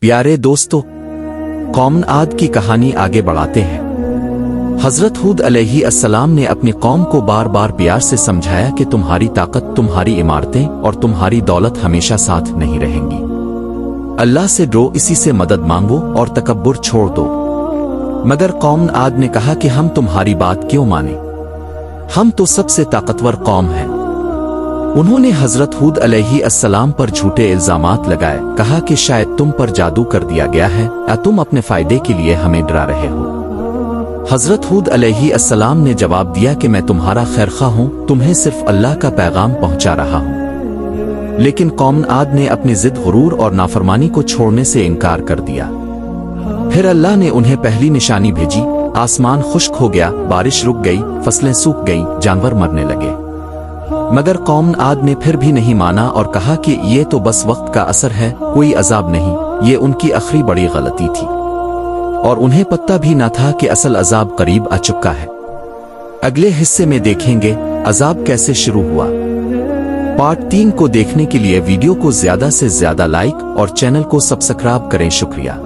प्यारे दोस्तों, कौम आद की कहानी आगे बढ़ाते हैं। हजरत हूद अलैहि अस्सलाम ने अपनी कौम को बार बार प्यार से समझाया कि तुम्हारी ताकत, तुम्हारी इमारतें और तुम्हारी दौलत हमेशा साथ नहीं रहेंगी। अल्लाह से डरो, इसी से मदद मांगो और तकब्बुर छोड़ दो। मगर कौम आद ने कहा कि हम तुम्हारी बात क्यों माने, हम तो सबसे ताकतवर कौम हैं। उन्होंने हजरत हूद अलैहि अस्सलाम पर झूठे इल्जामात लगाए, कहा कि शायद तुम पर जादू कर दिया गया है या तुम अपने फायदे के लिए हमें डरा रहे हो। हजरत हूद अलैहि अस्सलाम ने जवाब दिया कि मैं तुम्हारा खैरखा हूं, तुम्हें सिर्फ अल्लाह का पैगाम पहुंचा रहा हूं। लेकिन कौम आद ने अपनी जिद, गुरूर और नाफरमानी को छोड़ने से इनकार कर दिया। फिर अल्लाह ने उन्हें पहली निशानी भेजी। आसमान खुश्क हो गया, बारिश रुक गई, फसलें सूख गईं, जानवर मरने लगे। मगर कौम आद ने फिर भी नहीं माना और कहा कि ये तो बस वक्त का असर है, कोई अजाब नहीं। ये उनकी आखिरी बड़ी गलती थी और उन्हें पता भी न था कि असल अजाब करीब आ चुका है। अगले हिस्से में देखेंगे अजाब कैसे शुरू हुआ। पार्ट 3 को देखने के लिए वीडियो को ज्यादा से ज्यादा लाइक और चैनल को सब्सक्राइब करें। शुक्रिया।